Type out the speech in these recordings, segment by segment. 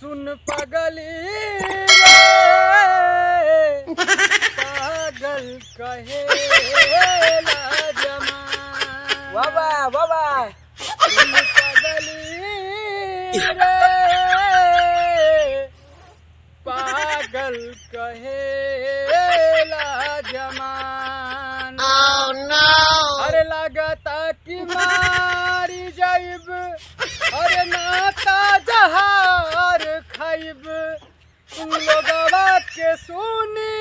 सुन पगली रे पागल कहेला जमाना। बाबा बाबा सुन पगली रे पागल कहेला जमाना। अरे लागता कि मारी जाइब, अरे नाता जहार खाइब, तुम लोगवा के सुनी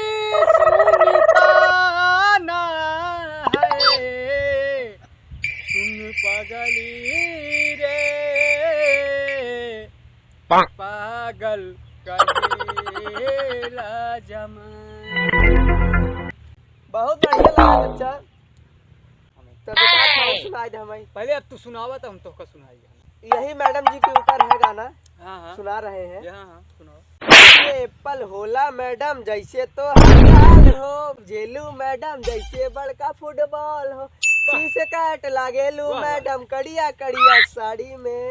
सुनी ताना है। सुन पगली रे पागल कहेला जमाना। बहुत बढ़िया लगा अच्छा। तो सुनाई दे हमें। पहले अब तू सुनावा तो हम तो का सुनाई। यही मैडम जी के ऊपर है गाना। हाँ सुना रहे हैं। हाँ सुनाओ। ये एप्पल होला मैडम जैसे तो हलाल हो, झेलू मैडम जैसे बड़का फुटबॉल हो, शीशे काट लागेलू मैडम कड़िया कड़िया साड़ी में।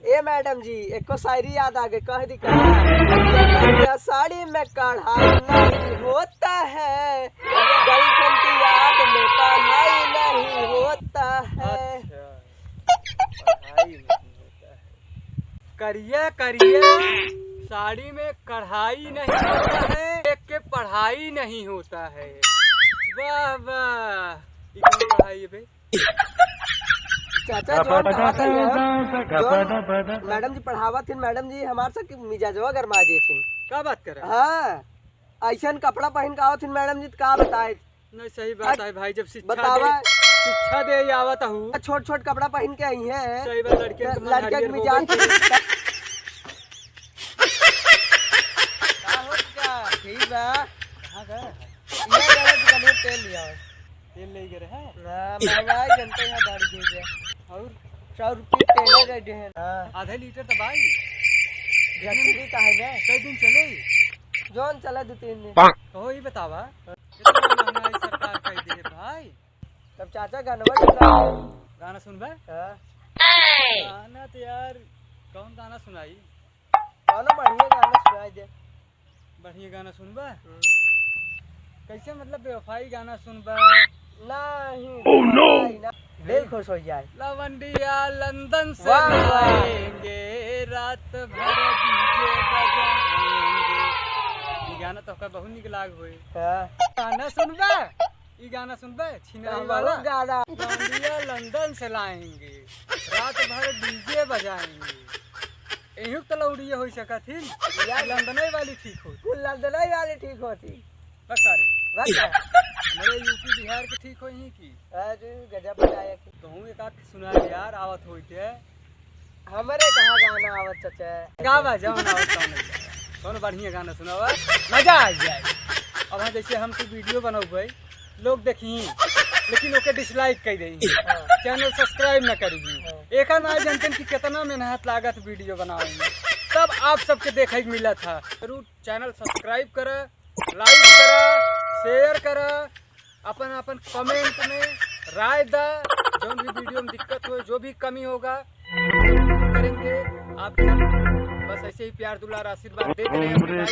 ए मैडम जी एक को शायरी याद आ गई, कह दी कड़िया साड़ी में कढ़ाई नहीं होता है, गर्लफ्रेंड की याद में पढ़ाई नहीं होता है। करिया करिया साड़ी में कढ़ाई नहीं होता है, एक के पढ़ाई नहीं होता है। वाह वाह, पढ़ाई है चाचा जो मैडम जी पढ़ावा थी, मैडम जी हमारे से मिजाजवा गरमा दी थी। क्या बात कर रहे? हाँ ऐसा कपड़ा पहन के आओ थी मैडम जी, का बताए? नहीं सही बात है भाई, जब शिक्षा दे आवत हूँ, छोट छोट कपड़ा पहन के आई है। सही बात, लड़के के मिजाज ठीक बा। कहाँ गए? तेल लिया तेल ले गए हैं। महंगाई जनता यहाँ दाढ़ी दे दे और 100 रुपये तेल दे हैं। आधा लीटर तो भाई जल्दी का है ना, कई दिन चले जोन चला 2-3 दिन। कहो ही बतावा, इतना महंगाई सरकार कह दे भाई। तब चाचा गाना सुनबे? गाना तो यार कौन गाना सुनाई? बढ़िया गाना सुनाई दे। बढ़िया गाना सुनबा? कैसे मतलब बेवफाई गाना सुनबा? नहीं दिल खुश हो जाए। लवंडिया लंदन से आएंगे, रात भर डीजे बजाएंगे। ये गाना तो का बहुत निक लाग होई। गाना सुनबा? ये गाना सुनबे? छिनाई वाला गाना। लवंडिया लंदन से लाएंगे, रात भर डीजे बजाएंगे। एहू तो लौड़िया हो सका थी, लंदनई वाली ठीक हो। लंदनई वाली ठीक होती बस सारे हमारे यूपी बिहार के ठीक हो ही की। अरे गजब बताया कि कहूँ एक आध सुना यार आवत होते। हमारे कहाँ गाना आवत चाचा? गावा जाओ ना आवत कौन बढ़िया गाना सुनावा, मजा आ जाए। अब हाँ जैसे हम तो वीडियो बनाओ लोग देखी लेकिन ओके डिसलाइक कर दी, चैनल सब्सक्राइब न करी। एक ना जानते कि कितना मेहनत लागत वीडियो बनावे में, तब आप सबके देखे मिला था। जरूर चैनल सब्सक्राइब करा, लाइक करा, शेयर करा, अपन अपन कमेंट में राय दा। जो भी वीडियो में दिक्कत हो, जो भी कमी होगा करेंगे आप सब। बस ऐसे ही प्यार दुलार आशीर्वाद देते रहे।